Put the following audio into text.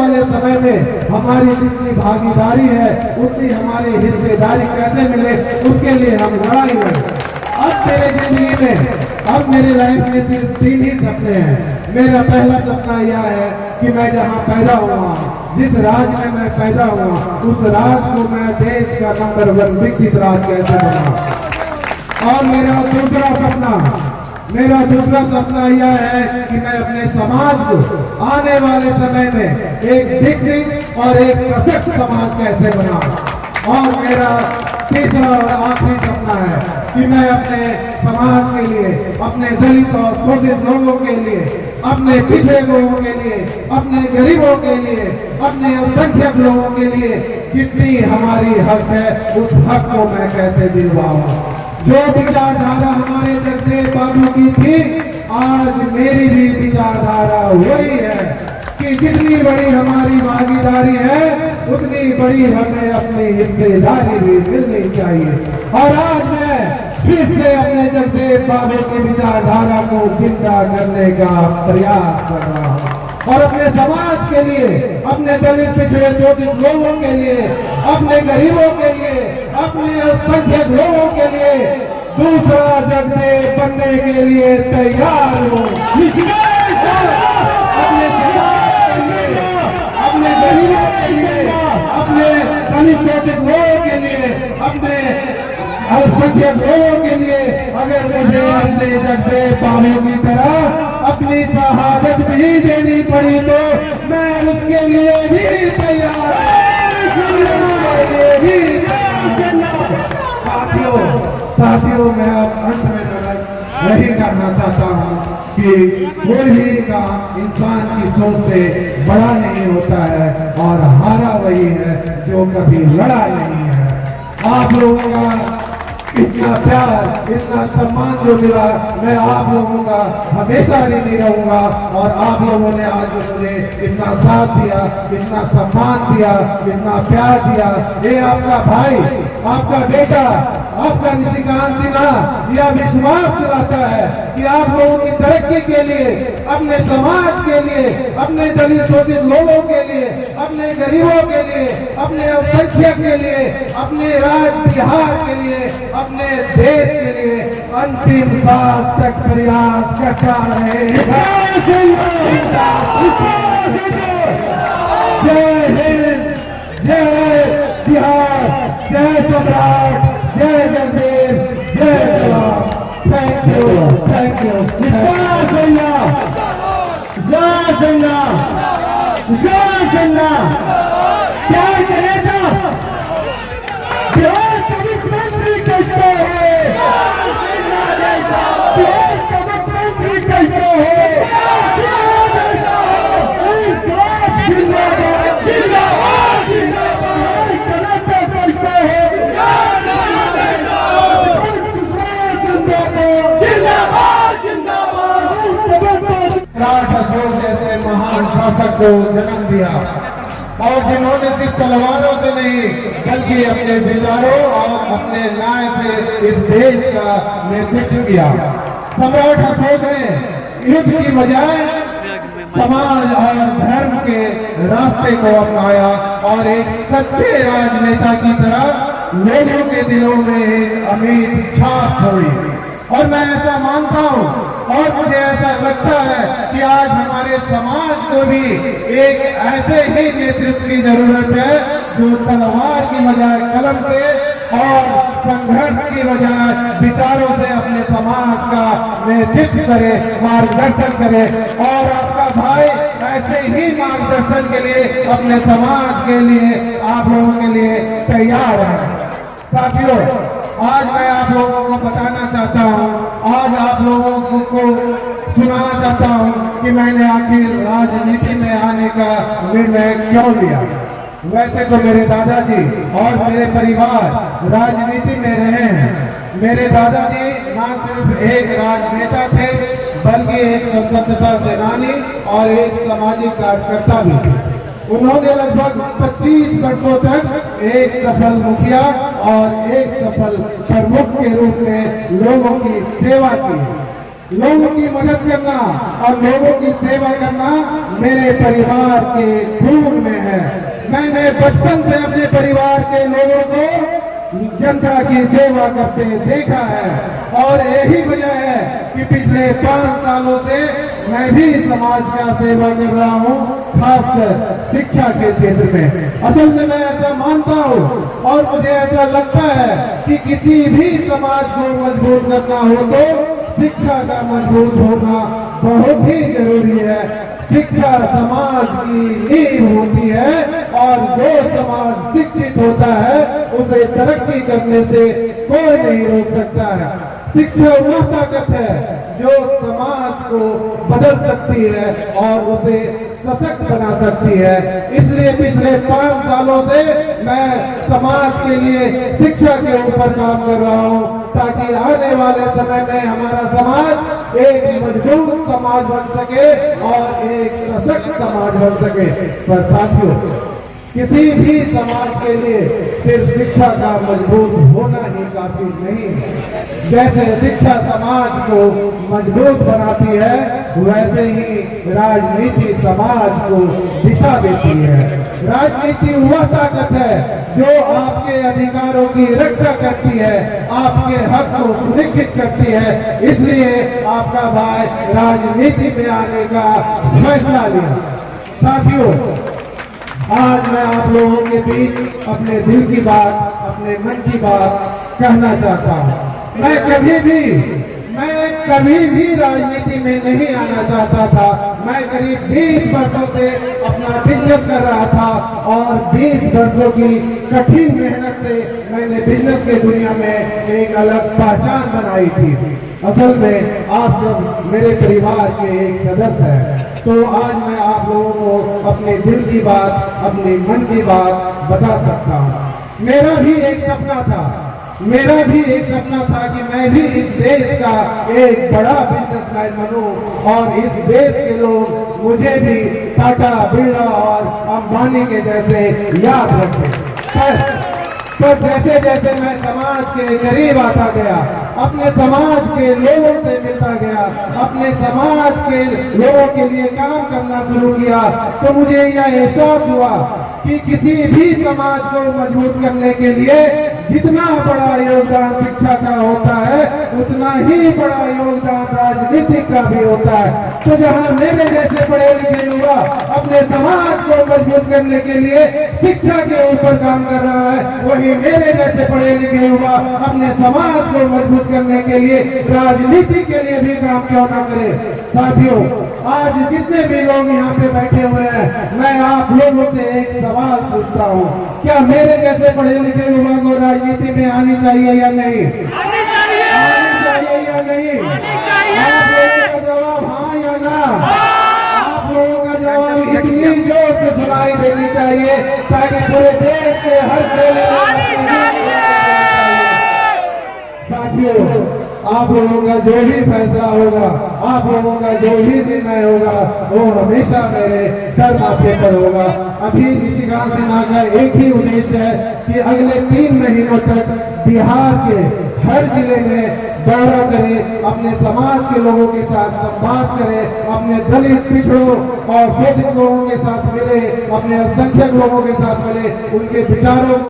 वाले समय में हमारी जितनी भागीदारी है उतनी हमारी हिस्सेदारी कैसे मिले, उसके लिए हम लड़ाई लड़ें। अब मेरे जिंदगी में, अब मेरी लाइफ में सिर्फ 3 ही सपने हैं। मेरा पहला सपना यह है कि मैं जहाँ पैदा हुआ, जिस राज्य में मैं पैदा हुआ, उस राज्य को मैं देश का नंबर 1 विकसित राज्य कैसे बनाऊं। और मेरा दूसरा सपना यह है कि मैं अपने समाज को आने वाले समय में एक विकसित और एक सशक्त समाज कैसे बनाऊं। और मेरा तीसरा और आखिरी सपना है कि मैं अपने समाज के लिए, अपने दलित और शोषित लोगों के लिए, अपने पिछड़े लोगों के लिए, अपने गरीबों के लिए, अपने अल्पसंख्यक लोगों के लिए जितनी हमारी हक है उस हक को मैं कैसे दिलवाऊं। जो विचारधारा हमारे जगदेव बाबू की थी, आज मेरी भी विचारधारा वही है कि जितनी बड़ी हमारी भागीदारी है उतनी बड़ी हमें अपनी हिस्सेदारी भी मिलनी चाहिए। और आज मैं फिर से अपने जगदेव बाबू की विचारधारा को जिंदा करने का प्रयास कर रहा हूँ और अपने समाज के लिए, अपने दलित पिछड़े शोषित लोगों के लिए, अपने गरीबों के लिए, अपने अल्पसंख्यक लोगों के लिए दूसरा जगदेव बनने के लिए तैयार हूँ। अपने समाज के लिए, अपने गरीबों के लिए, अपने दलित शोषित लोगों के लिए, अपने अल्पसंख्यक लोगों के लिए अगर मुझे अपने जगदेव बाबू की तरह अपनी शहादत भी देनी पड़ी तो मैं उसके लिए भी तैयार। साथियों, मैं अब अंत में यही करना चाहता हूँ कि कोई भी काम इंसान की सोच से बड़ा नहीं होता है और हारा वही है जो कभी लड़ा नहीं है। आप लोगों का इतना प्यार, इतना सम्मान जो मिला, मैं आप लोगों का हमेशा ऋणी रहूंगा। और आप लोगों ने आज मुझे इतना साथ दिया, इतना सम्मान दिया, इतना प्यार दिया, ये आपका भाई, आपका बेटा, आपका निशिकांत सिन्हा यह विश्वास दिलाता है कि आप लोगों की तरक्की के लिए, अपने समाज के लिए, अपने दलित शोषित लोगों के लिए, अपने गरीबों के लिए, अपने अल्पसंख्यक के लिए, अपने राज्य बिहार के लिए, अपने देश के लिए अंतिम सांस तक प्रयास करता रहे। जय हिंद, जय बिहार, जय सम्राट, जय जगदेव, जय जवान। Thank you, thank you. क्या करेगा बिहार का मुख्यमंत्री कैसे है, बिहार का मुख्यमंत्री कैसे है, जैसे महान शासक को जन्म दिया और जिन्होंने सिर्फ तलवारों से नहीं बल्कि अपने विचारों और अपने न्याय से इस देश का नेतृत्व किया। सम्राट अशोक ने युद्ध की बजाय समाज और धर्म के रास्ते को अपनाया और एक सच्चे राजनेता की तरह लोगों के दिलों में एक अमिट छाप छोड़ी। और मैं ऐसा मानता हूँ और मुझे ऐसा लगता है कि आज हमारे समाज को भी एक ऐसे ही नेतृत्व की जरूरत है जो तलवार की बजाय कलम से और संघर्ष की बजाय विचारों से अपने समाज का नेतृत्व करे, मार्गदर्शन करे। और आपका भाई ऐसे ही मार्गदर्शन के लिए अपने समाज के लिए, आप लोगों के लिए तैयार है। साथियों, आज मैं आप लोगों को बताना चाहता हूँ, आज आप लोगों को सुनाना चाहता हूँ कि मैंने आखिर राजनीति में आने का निर्णय क्यों लिया। वैसे तो मेरे दादाजी और मेरे परिवार राजनीति में रहे हैं। मेरे दादाजी न सिर्फ एक राजनेता थे बल्कि एक स्वतंत्रता सेनानी और एक सामाजिक कार्यकर्ता भी थे। उन्होंने लगभग 25 वर्षों तक एक सफल मुखिया और एक सफल प्रमुख के रूप में लोगों की सेवा की। लोगों की मदद करना और लोगों की सेवा करना मेरे परिवार के खून में है। मैंने बचपन से अपने परिवार के लोगों को जनता की सेवा करते देखा है और यही वजह है कि पिछले 5 सालों से मैं भी समाज का सेवा कर रहा हूँ, खासकर शिक्षा के क्षेत्र में। असल में मैं ऐसा मानता हूँ और मुझे ऐसा लगता है कि किसी भी समाज को मजबूत करना हो तो शिक्षा का मजबूत होना बहुत ही जरूरी है। शिक्षा समाज की नींव होती है और जो समाज शिक्षित होता है उसे तरक्की करने से कोई नहीं रोक सकता है। शिक्षा वह ताकत है जो समाज को बदल सकती है और उसे सशक्त बना सकती है। इसलिए पिछले 5 सालों से मैं समाज के लिए शिक्षा के ऊपर काम कर रहा हूँ ताकि आने वाले समय में हमारा समाज एक मजबूत समाज बन सके और एक सशक्त समाज बन सके। पर साथियों, किसी भी समाज के लिए सिर्फ शिक्षा का मजबूत होना ही काफी नहीं है। जैसे शिक्षा समाज को मजबूत बनाती है वैसे ही राजनीति समाज को दिशा देती है। राजनीति वह ताकत है जो आपके अधिकारों की रक्षा करती है, आपके हक को सुनिश्चित करती है। इसलिए आपका भाई राजनीति में आने का फैसला लिया। साथियों, आज मैं आप लोगों के बीच अपने दिल की बात, अपने मन की बात कहना चाहता हूँ। मैं कभी भी राजनीति में नहीं आना चाहता था। मैं करीब 20 वर्षों से अपना बिजनेस कर रहा था और 20 वर्षों की कठिन मेहनत से मैंने बिजनेस के दुनिया में एक अलग पहचान बनाई थी। असल में आप सब मेरे परिवार के एक सदस्य हैं, तो आज मैं आप लोगों को अपने दिल की बात, अपने मन की बात बता सकता हूँ। मेरा भी एक सपना था कि मैं भी इस देश का एक बड़ा बिजनेसमैन बनूं और इस देश के लोग मुझे भी टाटा, बिरला और अंबानी के जैसे याद रखें। पर जैसे जैसे मैं समाज के करीब आता गया, अपने समाज के लोगों से मिलता गया, अपने समाज के लोगों के लिए काम करना शुरू किया, तो मुझे यह एहसास हुआ कि किसी भी समाज को मजबूत करने के लिए जितना बड़ा योगदान शिक्षा का होता है उतना ही बड़ा योगदान राजनीति का भी होता है। तो जहां मेरे जैसे पढ़े लिखे युवा अपने समाज को मजबूत करने के लिए शिक्षा के ऊपर काम कर रहा है, वही मेरे जैसे पढ़े लिखे युवा अपने समाज को मजबूत करने के लिए राजनीति के लिए भी काम क्यों ना करे। साथियों, आज जितने भी लोग यहाँ पे बैठे हुए हैं, मैं आप लोगों से एक सवाल पूछता हूँ, क्या मेरे जैसे पढ़े लिखे युवा को राजनीति में आनी चाहिए या नहीं? आनी चाहिए या नहीं? आप लोगों का जवाब हाँ या ना? आप लोगों का जवाब इतनी जोर से सुनाई देनी चाहिए ताकि पूरे देश के हर कोने में। साथियों, आप लोगों का जो भी फैसला होगा, आप लोगों का जो भी निर्णय होगा, वो हमेशा मेरे सर माथे पर होगा। अभी निशिकांत सिन्हा का एक ही उद्देश्य है कि अगले 3 महीनों तक बिहार के हर जिले में दौरा करे, अपने समाज के लोगों के साथ संवाद करे, अपने दलित, पिछड़ों और शोषित लोगों के साथ मिले, अपने अल्पसंख्यक लोगों के साथ मिले, उनके विचारों